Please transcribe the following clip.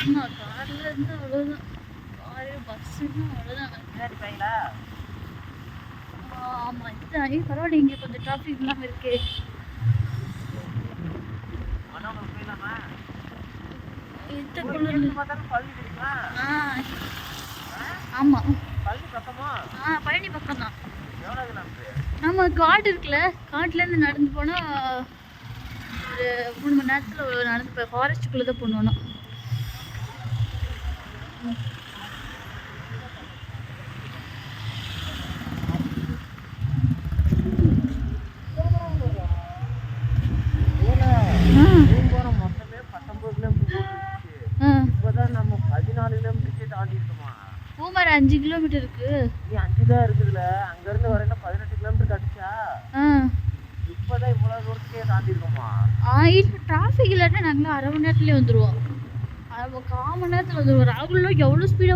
ஆமா கார்ல இருந்து அவ்வளவுதான். காரு பஸ்ஸுன்னா அவ்வளவுதான். பின்னாடி பையலா ஆமா இதுதான். பரவாயில்ல, இங்க கொஞ்சம் டிராஃபிக் இல்லாம இருக்கு. மனோகர் போயிடலாமா? இந்த ஊருக்கு குளிர்ல எங்க பார்த்தாலும் பள்ளி தெரியுமா? ஆமா பள்ளி பக்கமா? பழனி பக்கம் தான். எவ்வளோ கிலோமீட்டர்? நம்ம காடு இருக்குல்ல, காட்டுல இருந்து நடந்து போனா ஒரு 3 மணி நேரத்துல நடந்து போய் ஃபாரஸ்ட்டுக்குள்ள தான் போகணும். போகிறோம் மொத்தமே 19 கிலோமீட்டர் இப்போதான் நம்ம 14 கிலோமீட்டருக்கே தாண்டி இருக்கோமா? பூமர் 5 கிலோமீட்டர் இருக்கு. நீ 5 தான் இருக்குதுல்ல, அங்கேருந்து வரையில 18 கிலோமீட்டர் கடிச்சா இப்போதான் இவ்வளோ தூரத்துக்கே தாண்டி இருக்கோமா? இப்போ டிராஃபிக் இல்லாட்டா நாங்கள் அரை மணி நேரத்துலேயே வந்துடுவோம். 1/4 மணி நேரத்தில் வந்துடுவோம். ராகுலும் எவ்வளோ ஸ்பீடாக